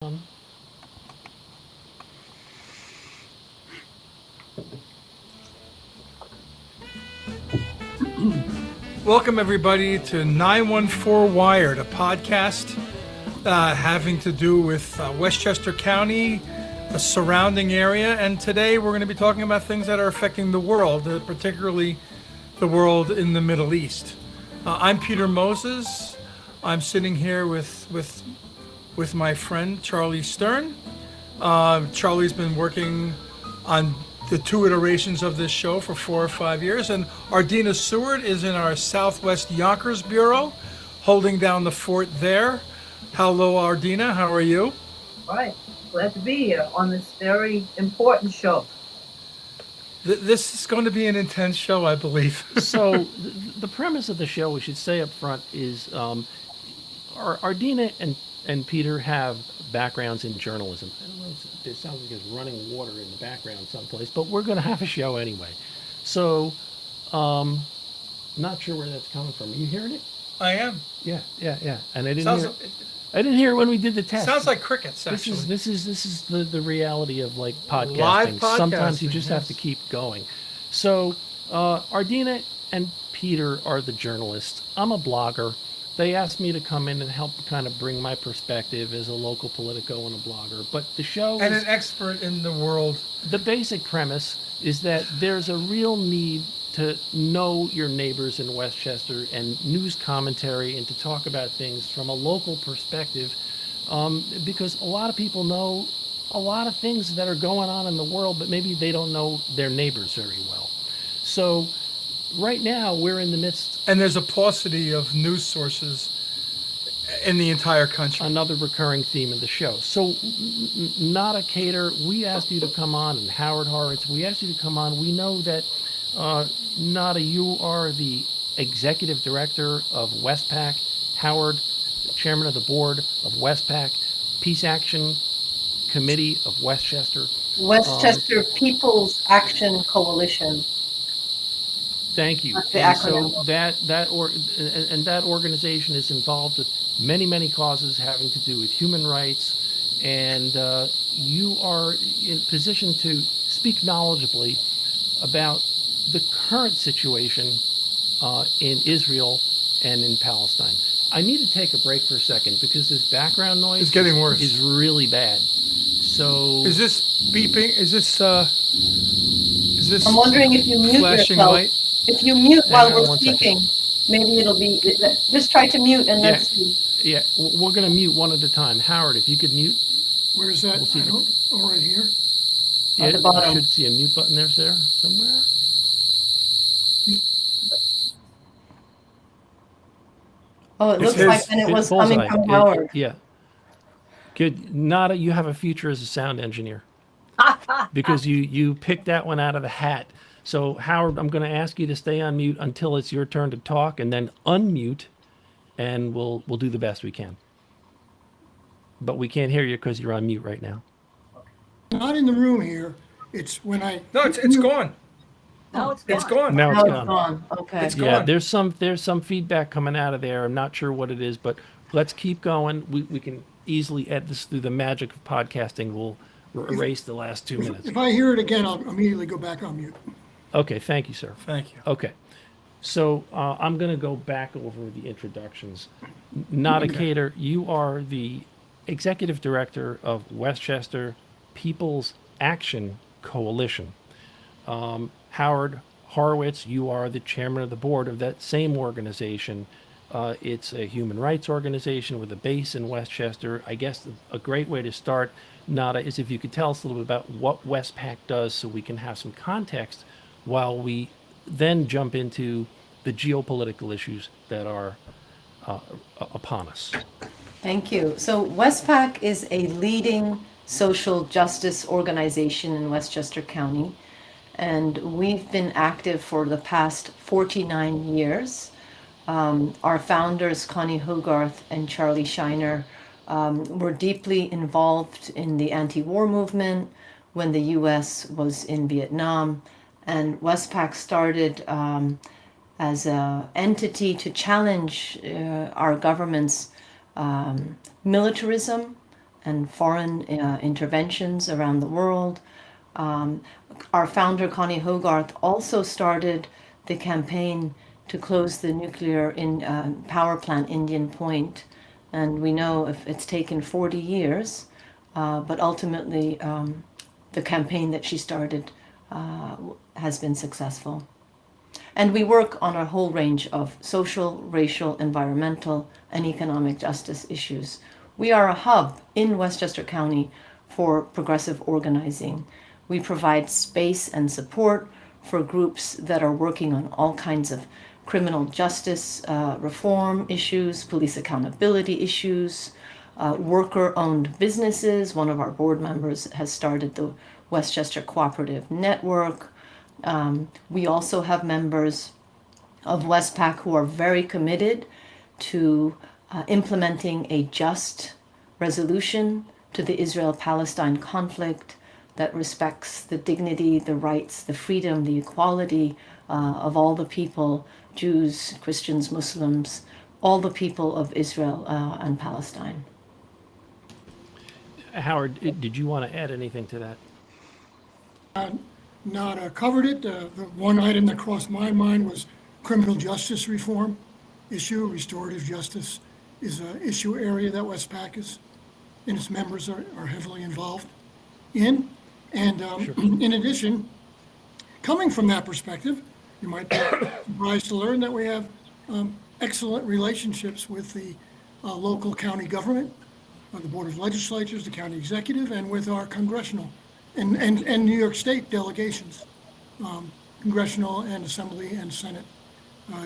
Um, Welcome, everybody, to 914 Wired, a podcast having to do with Westchester County, the surrounding area. And today we're going to be talking about things that are affecting the world, particularly the world in the Middle East. I'm Peter Moses. I'm sitting here with my friend Charlie Stern. Charlie's been working on the two iterations of this show for 4 or 5 years, and Ardina Seward is in our Southwest Yonkers Bureau, holding down the fort there. Hello, Ardina. How are you? Right. Glad to be here on this very important show. This is going to be an intense show, I believe. so the premise of the show, we should say up front, is Ardina and Peter have backgrounds in journalism. I don't know, it sounds like there's running water in the background someplace, but we're going to have a show anyway. So, not sure where that's coming from. Are you hearing it? I am. Yeah. And I Sounds didn't hear it when we did the test. Sounds like crickets, actually. This is the reality of like podcasting. Live podcasting, Sometimes you just have to yes. keep going. So Ardina and Peter are the journalists. I'm a blogger. They asked me to come in and help kind of bring my perspective as a local politico and a blogger. But the show And is, an expert in the world. the basic premise is that there's a real need to know your neighbors in Westchester and news commentary and to talk about things from a local perspective, because a lot of people know a lot of things that are going on in the world, but maybe they don't know their neighbors very well. So right now we're in the midst. And there's a paucity of news sources in the entire country. Another recurring theme of the show. So, Nada Khader, we asked you to come on, and Howard Horowitz, we asked you to come on. We know that, Nada, you are the executive director of Westpac. Howard, chairman of the board of Westpac, Peace Action Committee of Westchester. Westchester People's Action Coalition. Thank you. That's the And acronym. so that organization is involved with many causes having to do with human rights, and you are in position to speak knowledgeably about the current situation in Israel and in Palestine. I need to take a break for a second because this background noise It's getting worse. is really bad. So Is this beeping? Is this I'm wondering if you mute flashing yourself. light? If you mute Hang while on we're one second. speaking, maybe it'll be. Just try to mute and Yeah. let's see. yeah, we're going to mute one at a time. Howard, if you could mute. Where's that? We'll see I if don't, oh, right here. At the You bottom. should see a mute button there somewhere. Oh, it It looks says- like then it was coming Bullseye. from Howard. Yeah. Good. Nada, you have a future as a sound engineer because you picked that one out of the hat. So Howard, I'm going to ask you to stay on mute until it's your turn to talk, and then unmute, and we'll do the best we can. But we can't hear you because you're on mute right now. Not in the room here. It's when I. No, it's gone. No, it's It's gone. Now Now it's it's gone. gone. Okay. It's Yeah, gone. there's some feedback coming out of there. I'm not sure what it is, but let's keep going. We can easily add this through the magic of podcasting. We'll erase the last 2 minutes. If I hear it again, I'll immediately go back on mute. Okay, thank you, sir. Thank you. Okay, so I'm going to go back over the introductions. Nada Khader, you are the executive director of Westchester People's Action Coalition. Howard Horowitz, you are the chairman of the board of that same organization. It's a human rights organization with a base in Westchester. I guess a great way to start, Nada, is if you could tell us a little bit about what Westpac does so we can have some context while we then jump into the geopolitical issues that are upon us. Thank you. So Westpac is a leading social justice organization in Westchester County, and we've been active for the past 49 years. Our founders, Connie Hogarth and Charlie Shiner, were deeply involved in the anti-war movement when the U.S. was in Vietnam, and Westpac started as an entity to challenge our government's militarism, and foreign interventions around the world. Our founder, Connie Hogarth, also started the campaign to close the nuclear power plant Indian Point. And we know if it's taken 40 years, but ultimately the campaign that she started has been successful. And we work on a whole range of social, racial, environmental, and economic justice issues. We are a hub in Westchester County for progressive organizing. We provide space and support for groups that are working on all kinds of criminal justice reform issues, police accountability issues, worker-owned businesses. One of our board members has started the Westchester Cooperative Network. We also have members of Westpac who are very committed to implementing a just resolution to the Israel-Palestine conflict that respects the dignity, the rights, the freedom, the equality of all the people, Jews, Christians, Muslims, all the people of Israel and Palestine. Howard, did you want to add anything to that? Not covered it. The one item that crossed my mind was criminal justice reform issue. Restorative justice is an issue area that Westpac is, and its members are heavily involved in. And in addition, coming from that perspective, you might be surprised to learn that we have excellent relationships with the local county government, the Board of Legislatures, the county executive, and with our congressional and New York State delegations, congressional and Assembly and Senate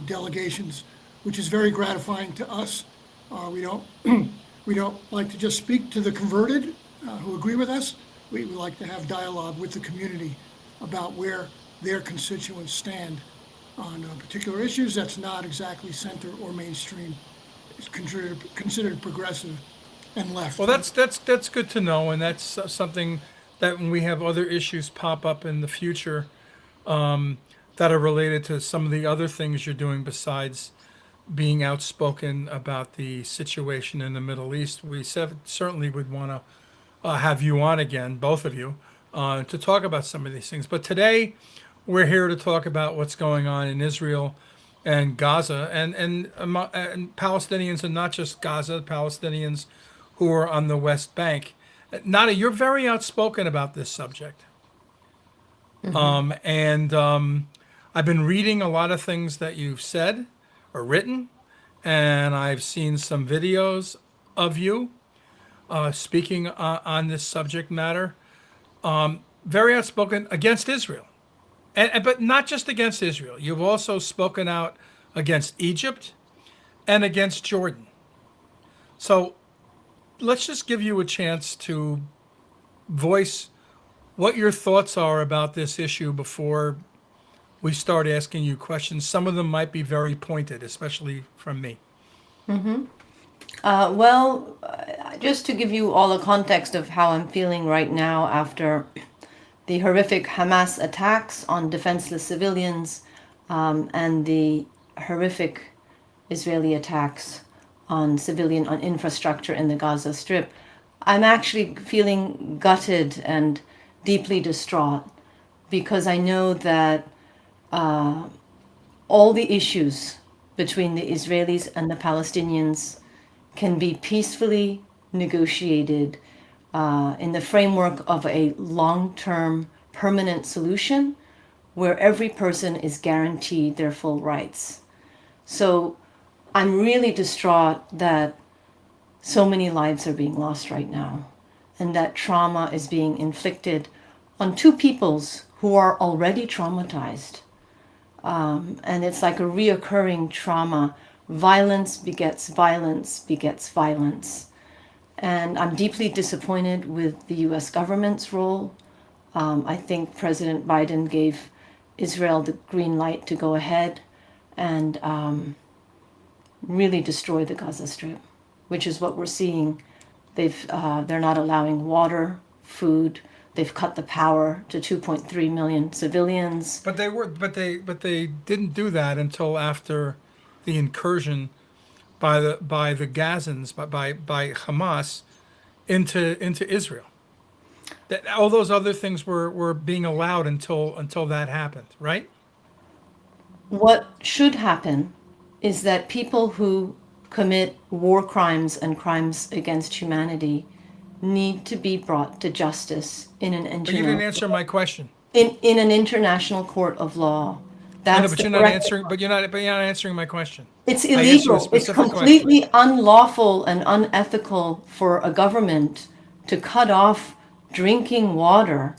delegations, which is very gratifying to us. We don't like to just speak to the converted who agree with us. We like to have dialogue with the community about where their constituents stand on particular issues that's not exactly center or mainstream. It's considered progressive and left. Well, that's good to know, and that's something that when we have other issues pop up in the future that are related to some of the other things you're doing besides being outspoken about the situation in the Middle East, we certainly would want to have you on again, both of you, to talk about some of these things. But today, we're here to talk about what's going on in Israel and Gaza and Palestinians, and not just Gaza, Palestinians who are on the West Bank. Nada, you're very outspoken about this subject. Mm-hmm. I've been reading a lot of things that you've said or written, and I've seen some videos of you speaking on this subject matter. Very outspoken against Israel. But not just against Israel. You've also spoken out against Egypt and against Jordan. So let's just give you a chance to voice what your thoughts are about this issue before we start asking you questions. Some of them might be very pointed, especially from me. Mm-hmm. Just to give you all a context of how I'm feeling right now after the horrific Hamas attacks on defenseless civilians and the horrific Israeli attacks on infrastructure in the Gaza Strip, I'm actually feeling gutted and deeply distraught because I know that all the issues between the Israelis and the Palestinians can be peacefully negotiated in the framework of a long-term permanent solution where every person is guaranteed their full rights. So I'm really distraught that so many lives are being lost right now and that trauma is being inflicted on two peoples who are already traumatized. And it's like a reoccurring trauma. Violence begets violence begets violence. And I'm deeply disappointed with the US government's role. I think President Biden gave Israel the green light to go ahead and really destroy the Gaza Strip, which is what we're seeing. They're not allowing water, food. They've cut the power to 2.3 million civilians. But they didn't do that until after the incursion by the Gazans, by Hamas into Israel. That all those other things were being allowed until that happened, right? What should happen is that people who commit war crimes and crimes against humanity need to be brought to justice in an But you didn't answer my question. in an international court of law. I know, That's but the you're not correct. answering. But you're not answering my question. It's I asked you a illegal. It's specific completely unlawful and unethical for a government to cut off drinking water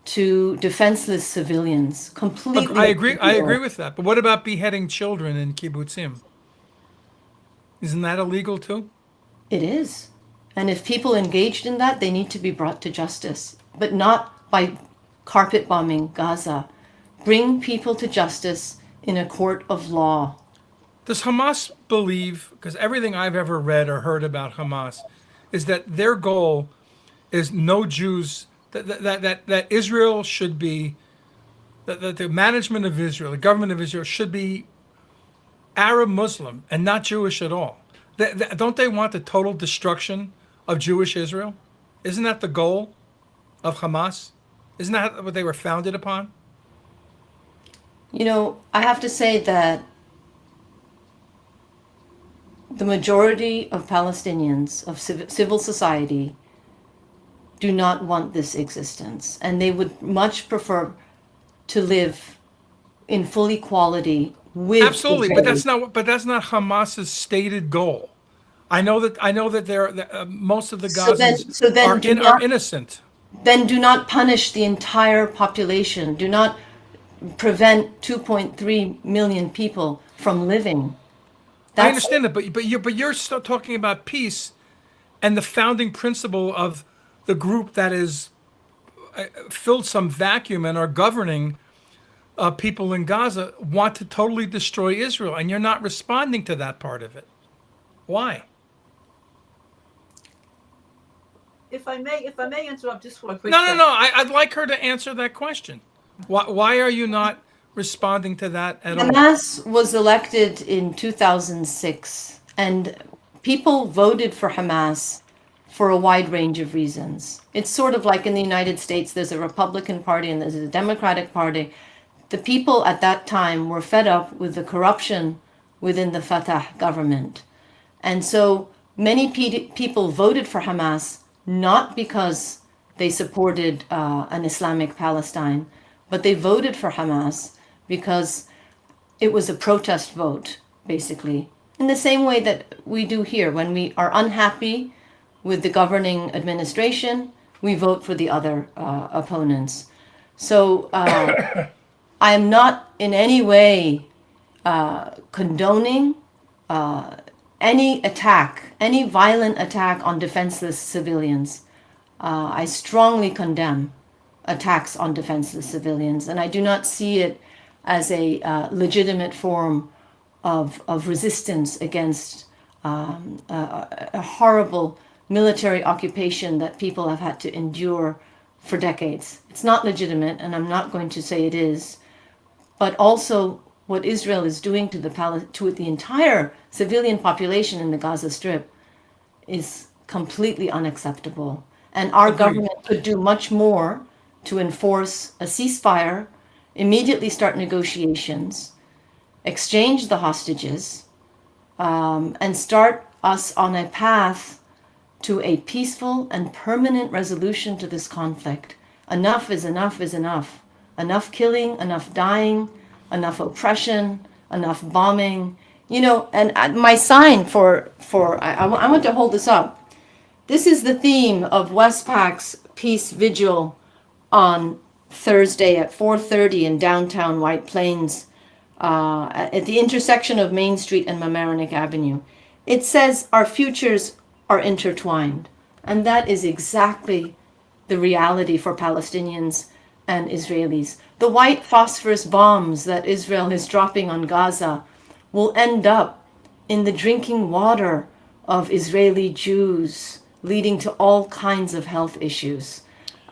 to defenseless civilians. Completely. Look, I agree illegal. with that. But what about beheading children in kibbutzim? Isn't that illegal too? It is. And if people engaged in that, they need to be brought to justice, but not by carpet bombing Gaza. Bring people to justice in a court of law. Does Hamas believe, because everything I've ever read or heard about Hamas is that their goal is no Jews, that Israel should be, that the management of Israel, the government of Israel should be Arab Muslim and not Jewish at all. Don't they want the total destruction of Jewish Israel? Isn't that the goal of Hamas? Isn't that what they were founded upon? You know, I have to say that the majority of Palestinians, of civil society, do not want this existence. And they would much prefer to live in full equality with Absolutely, Israelis. but that's not Hamas's stated goal. I know that most of the So then Gazans are innocent. then do not punish the entire population. Do not prevent 2.3 million people from living. I understand that, but you're still talking about peace and the founding principle of the group that is filled some vacuum and are governing people in Gaza want to totally destroy Israel, and you're not responding to that part of it. Why? If I may interrupt just for a quick No. second. I'd like her to answer that question. Why are you not responding to that at all? Hamas was elected in 2006, and people voted for Hamas for a wide range of reasons. It's sort of like in the United States, there's a Republican Party and there's a Democratic Party. The people at that time were fed up with the corruption within the Fatah government. And so many people voted for Hamas, not because they supported an Islamic Palestine, but they voted for Hamas because it was a protest vote, basically. In the same way that we do here. When we are unhappy with the governing administration, we vote for the other opponents. So I am not in any way condoning any attack, any violent attack on defenseless civilians. I strongly condemn attacks on defenseless civilians, and I do not see it as a legitimate form of resistance against a horrible military occupation that people have had to endure for decades. It's not legitimate, and I'm not going to say it is. But also, what Israel is doing to the entire civilian population in the Gaza Strip is completely unacceptable. And our government could do much more to enforce a ceasefire, immediately start negotiations, exchange the hostages, and start us on a path to a peaceful and permanent resolution to this conflict. Enough is enough is enough. Enough killing, enough dying, enough oppression, enough bombing. You know, and my sign I want to hold this up. This is the theme of Westpac's Peace Vigil on Thursday at 4:30 in downtown White Plains, at the intersection of Main Street and Mamaroneck Avenue. It says our futures are intertwined. And that is exactly the reality for Palestinians and Israelis. The white phosphorus bombs that Israel is dropping on Gaza will end up in the drinking water of Israeli Jews, leading to all kinds of health issues.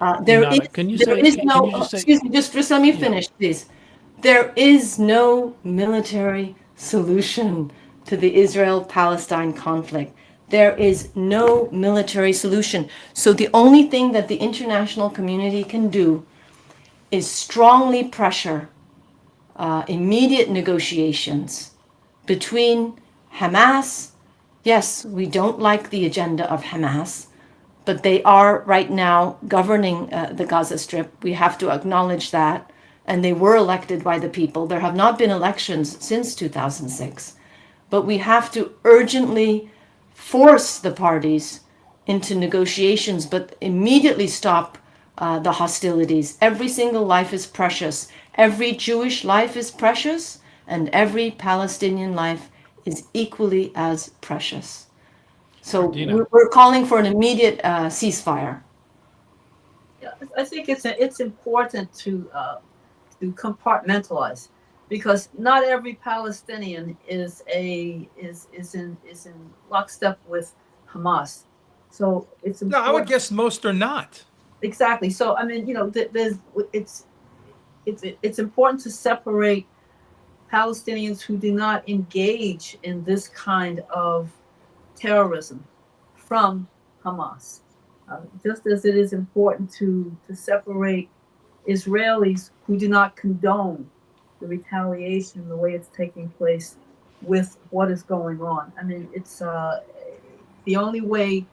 Excuse me, just let me finish, please. There is no military solution to the Israel-Palestine conflict. There is no military solution. So the only thing that the international community can do is strongly pressure immediate negotiations between Hamas. Yes, we don't like the agenda of Hamas, but they are right now governing the Gaza Strip. We have to acknowledge that. And they were elected by the people. There have not been elections since 2006. But we have to urgently force the parties into negotiations, but immediately stop the hostilities. Every single life is precious. Every Jewish life is precious, and every Palestinian life is equally as precious. So Dina. we're calling for an immediate ceasefire. Yeah, I think it's important to compartmentalize, because not every Palestinian is in lockstep with Hamas. So it's No, important. I would guess most are not. Exactly. So I mean, it's important to separate Palestinians who do not engage in this kind of terrorism from Hamas. Just as it is important to separate Israelis who do not condone the retaliation, the way it's taking place, with what is going on. I mean, it's the only way.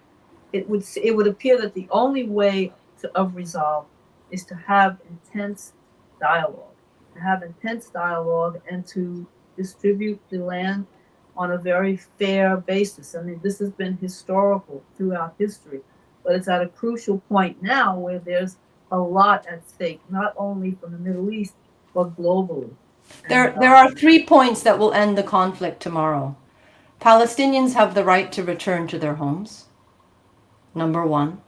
It would appear that the only way of resolve is to have intense dialogue, and to distribute the land on a very fair basis. I mean, this has been historical throughout history, but it's at a crucial point now where there's a lot at stake, not only from the Middle East, but globally. There are 3 points that will end the conflict tomorrow. Palestinians have the right to return to their homes. Number one.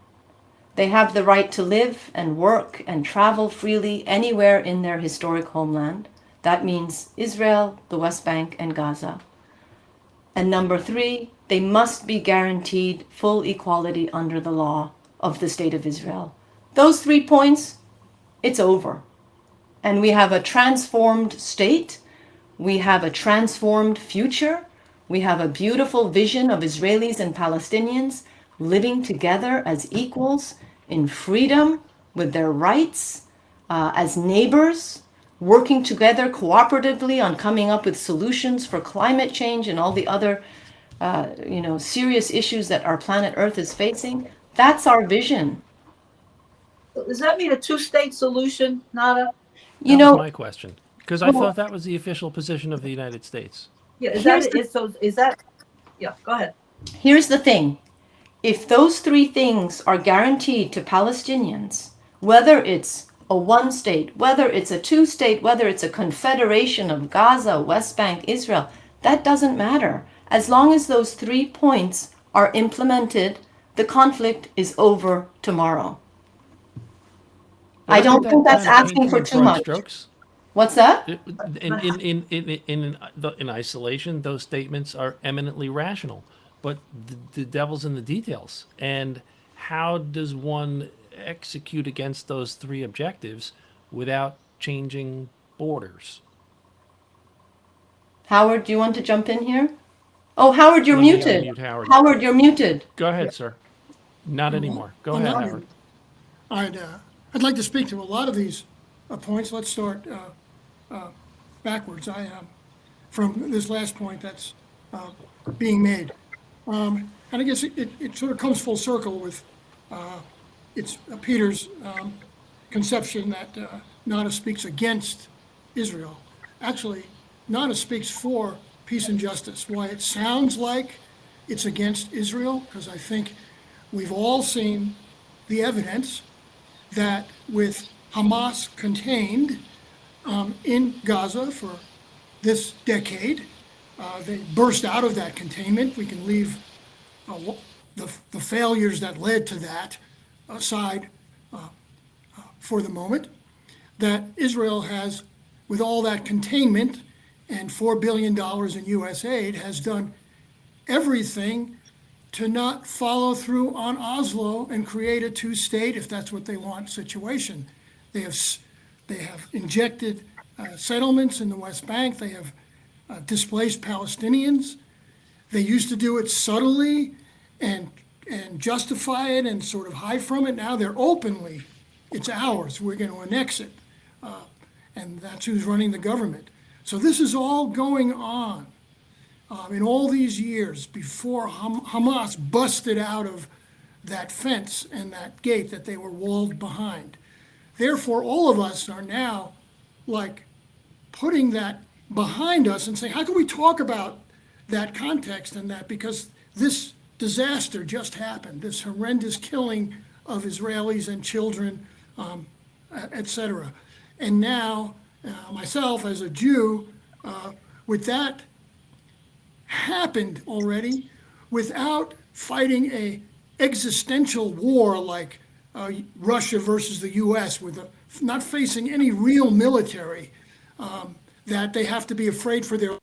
They have the right to live and work and travel freely anywhere in their historic homeland. That means Israel, the West Bank, and Gaza. And number three, they must be guaranteed full equality under the law of the State of Israel. Those 3 points, it's over. And we have a transformed state. We have a transformed future. We have a beautiful vision of Israelis and Palestinians living together as equals in freedom with their rights, as neighbors, working together cooperatively on coming up with solutions for climate change and all the other serious issues that our planet Earth is facing. That's our vision. Does that mean a two-state solution, Nada? You That was know, my question, because I thought that was the official position of the United States. Yeah, yeah, go ahead. here's the thing. If those 3 things are guaranteed to Palestinians, whether it's a one state, whether it's a 2-state, whether it's a confederation of Gaza, West Bank, Israel, that doesn't matter. As long as those 3 points are implemented, the conflict is over tomorrow. I don't think that's asking for too much. Strokes. What's that? In isolation, those statements are eminently rational, but the devil's in the details. And how does one execute against those 3 objectives without changing borders? Howard, do you want to jump in here? Oh, Howard, you're Let me muted. unmute Howard. Howard, you're muted. Go ahead, sir. Not anymore. Go ahead, Howard. I'd like to speak to a lot of these points. Let's start backwards. From this last point that's being made. And I guess it sort of comes full circle with it's Peter's conception that Nada speaks against Israel. Actually, Nada speaks for peace and justice. Why it sounds like it's against Israel, because I think we've all seen the evidence that with Hamas contained in Gaza for this decade, they burst out of that containment. We can leave the failures that led to that aside for the moment. That Israel has, with all that containment and $4 billion in U.S. aid, has done everything to not follow through on Oslo and create a 2-state, if that's what they want, situation. They have injected settlements in the West Bank. They have displaced Palestinians. They used to do it subtly and justify it and sort of hide from it. Now they're openly, it's ours, we're going to annex it. And that's who's running the government. So this is all going on in all these years before Hamas busted out of that fence and that gate that they were walled behind. Therefore, all of us are now like putting that behind us and saying, how can we talk about that context and that? Because this disaster just happened, this horrendous killing of Israelis and children, etc. And now, myself as a Jew, with that happened already, without fighting a existential war like Russia versus the U.S., with not facing any real military, that they have to be afraid for their.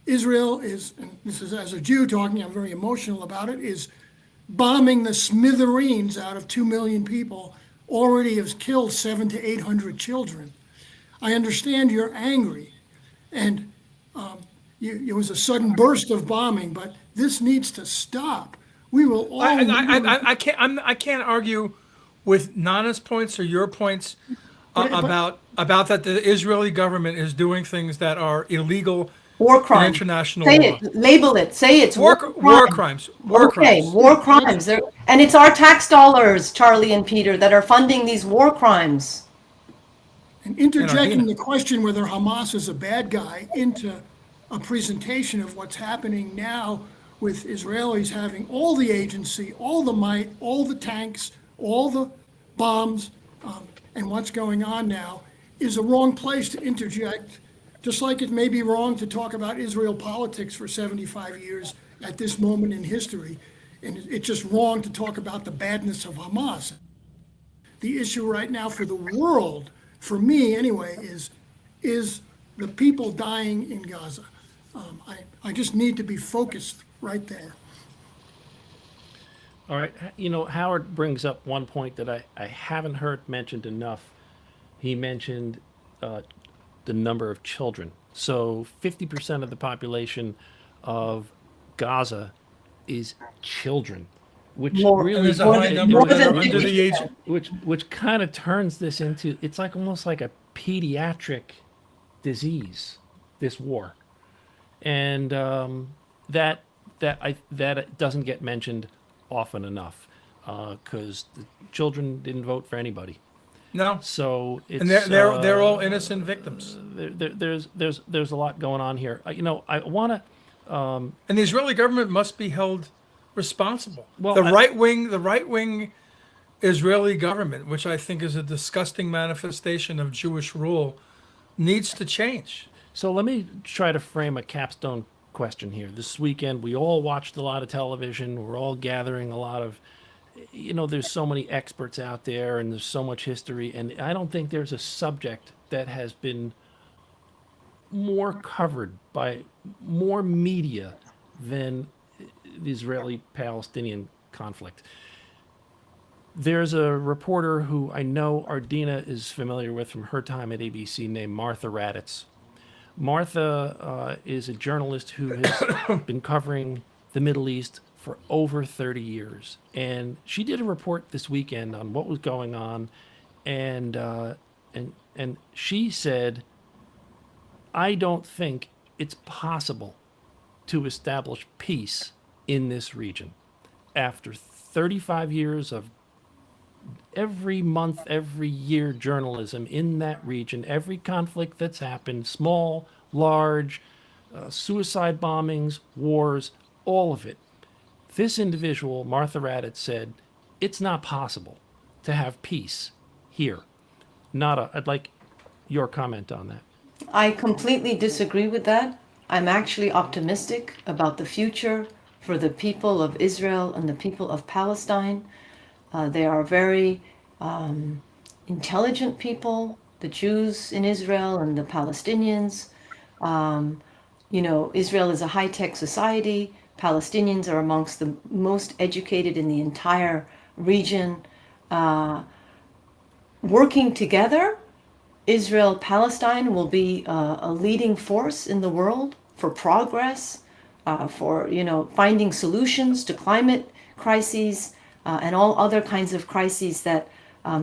Israel is, and this is as a Jew talking, I'm very emotional about it, is bombing the smithereens out of 2 million people, already has killed 700 to 800 children. I understand you're angry, and it was a sudden burst of bombing, but this needs to stop. We will all. I can't argue with Nana's points or your points about that the Israeli government is doing things that are illegal. War crimes. International Say law. it. Label it. Say it's War crimes. War crimes. War crimes. And it's our tax dollars, Charlie and Peter, that are funding these war crimes. And interjecting the question whether Hamas is a bad guy into a presentation of what's happening now with Israelis having all the agency, all the might, all the tanks, all the bombs, and what's going on now is a wrong place to interject. Just like it may be wrong to talk about Israel politics for 75 years at this moment in history. And it's just wrong to talk about the badness of Hamas. The issue right now for the world, for me anyway, is the people dying in Gaza. I just need to be focused right there. All right. You know, Howard brings up one point that I haven't heard mentioned enough. He mentioned the number of children. So 50% of the population of Gaza is children, which really There's a high number that are under the age. which kind of turns this into, it's like almost like a pediatric disease, this war, and that it doesn't get mentioned often enough because the children didn't vote for anybody. No. So it's, And they're all innocent victims. there's a lot going on here. You know, I want to. And the Israeli government must be held responsible. Well, the right wing Israeli government, which I think is a disgusting manifestation of Jewish rule, needs to change. So let me try to frame a capstone question here. This weekend, we all watched a lot of television. We're all gathering a lot of, you know, there's so many experts out there and there's so much history. And I don't think there's a subject that has been more covered by more media than the Israeli-Palestinian conflict. There's a reporter who I know Ardina is familiar with from her time at ABC named Martha Raddatz. Martha is a journalist who has been covering the Middle East for over 30 years. And she did a report this weekend on what was going on. And she said, I don't think it's possible to establish peace in this region. After 35 years of every month, every year journalism in that region, every conflict that's happened, small, large, suicide bombings, wars, all of it. This individual, Martha Raddatz, said, it's not possible to have peace here. I'd like your comment on that. I completely disagree with that. I'm actually optimistic about the future for the people of Israel and the people of Palestine. They are very intelligent people, the Jews in Israel and the Palestinians. You know, Israel is a high-tech society. Palestinians are amongst the most educated in the entire region. Working together, Israel-Palestine will be a leading force in the world for progress, for finding solutions to climate crises and all other kinds of crises that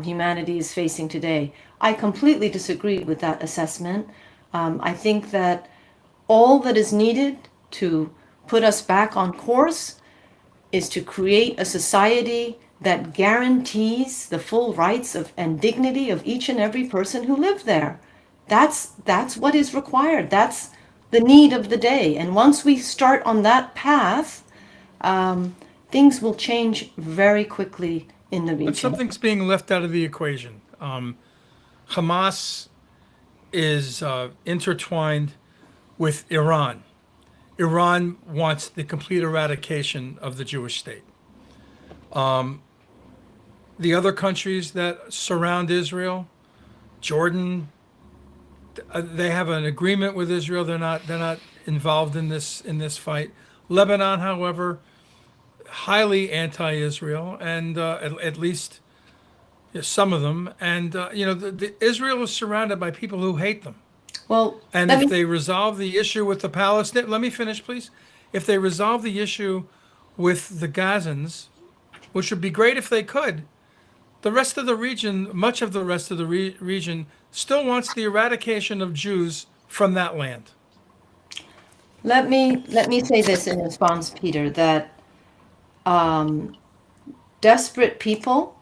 humanity is facing today. I completely disagree with that assessment. I think that all that is needed to put us back on course is to create a society that guarantees the full rights of and dignity of each and every person who lives there. That's what is required. That's the need of the day. And once we start on that path, things will change very quickly in the But region. something's being left out of the equation. Hamas is intertwined with Iran. Iran wants the complete eradication of the Jewish state. The other countries that surround Israel, Jordan, they have an agreement with Israel. They're not involved in this fight. Lebanon, however, highly anti-Israel, and at least some of them. And Israel is surrounded by people who hate them. Well, And let if me- they resolve the issue with the Palestinians, let me finish, please. If they resolve the issue with the Gazans, which would be great if they could, the rest of the region, much of the rest of the region, still wants the eradication of Jews from that land. Let me say this in response, Peter, that desperate people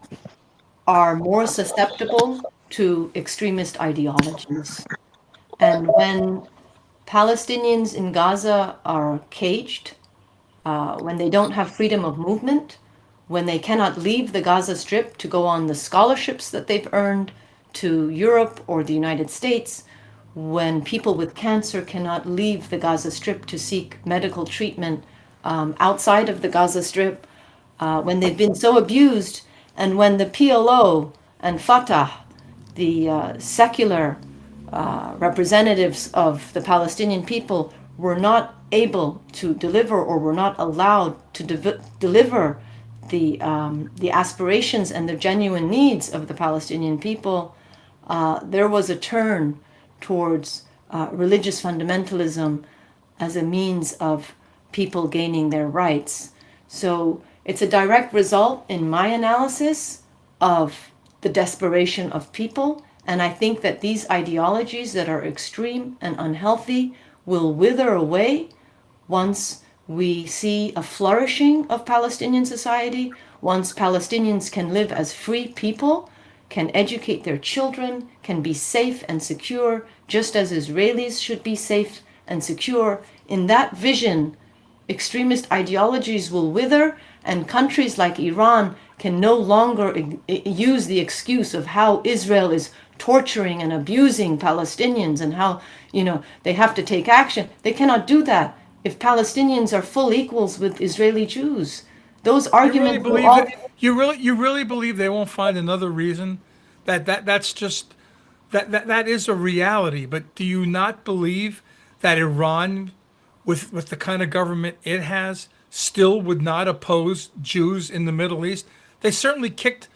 are more susceptible to extremist ideologies. And when Palestinians in Gaza are caged, when they don't have freedom of movement, when they cannot leave the Gaza Strip to go on the scholarships that they've earned to Europe or the United States, when people with cancer cannot leave the Gaza Strip to seek medical treatment outside of the Gaza Strip, when they've been so abused, and when the PLO and Fatah, the secular representatives of the Palestinian people, were not able to deliver or were not allowed to deliver the aspirations and the genuine needs of the Palestinian people, there was a turn towards religious fundamentalism as a means of people gaining their rights. So it's a direct result, in my analysis, of the desperation of people. And I think that these ideologies that are extreme and unhealthy will wither away once we see a flourishing of Palestinian society, once Palestinians can live as free people, can educate their children, can be safe and secure, just as Israelis should be safe and secure. In that vision, extremist ideologies will wither, and countries like Iran can no longer use the excuse of how Israel is torturing and abusing Palestinians and how, they have to take action. They cannot do that if Palestinians are full equals with Israeli Jews. Those arguments will all... You really believe they won't find another reason? That's just that is a reality. But do you not believe that Iran, with the kind of government it has, still would not oppose Jews in the Middle East? They certainly kicked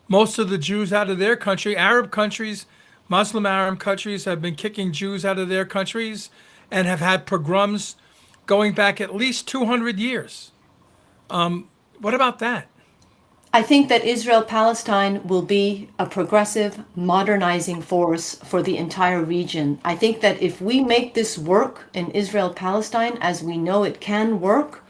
most of the Jews out of their country. Arab countries, Muslim Arab countries, have been kicking Jews out of their countries and have had pogroms going back at least 200 years. What about that? I think that Israel-Palestine will be a progressive, modernizing force for the entire region. I think that if we make this work in Israel-Palestine, as we know it can work,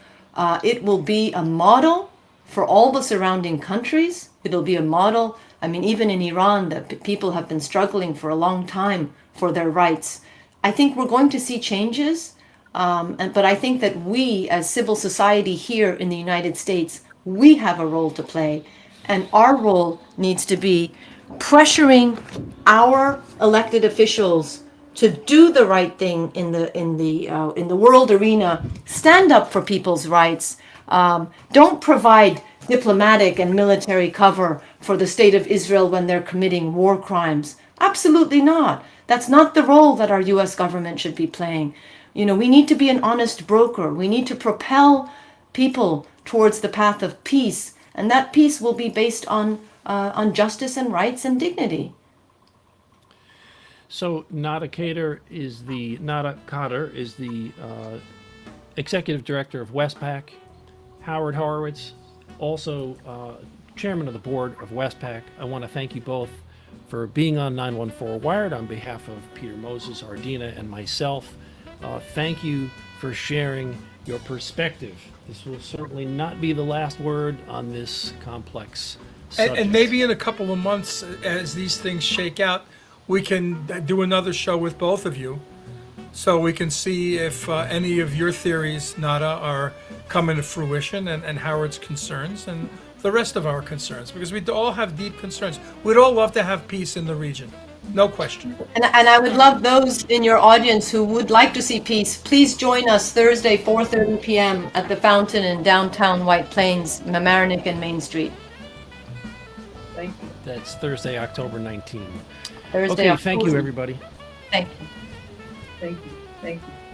it will be a model for all the surrounding countries. It'll be a model. I mean, even in Iran, that people have been struggling for a long time for their rights. I think we're going to see changes, but I think that we, as civil society here in the United States, we have a role to play, and our role needs to be pressuring our elected officials to do the right thing in the world arena. Stand up for people's rights. Don't provide diplomatic and military cover for the state of Israel when they're committing war crimes. Absolutely not. That's not the role that our U.S. government should be playing. We need to be an honest broker. We need to propel people towards the path of peace, and that peace will be based on justice and rights and dignity. So Khader is the Executive Director of Westpac, Howard Horowitz, also Chairman of the Board of Westpac. I want to thank you both for being on 914 Wired on behalf of Peter Moses, Ardina, and myself. Thank you for sharing your perspective. This will certainly not be the last word on this complex subject. And maybe in a couple of months, as these things shake out, we can do another show with both of you, so we can see if any of your theories, Nada, are coming to fruition, and Howard's concerns, and the rest of our concerns, because we all have deep concerns. We'd all love to have peace in the region, no question. And I would love those in your audience who would like to see peace. Please join us Thursday, 4:30 p.m. at the Fountain in downtown White Plains, Mamaroneck and Main Street. Thank you. That's Thursday, October 19th. Thursday, Okay, thank you, October. everybody. Thank you. Thank you. Thank you.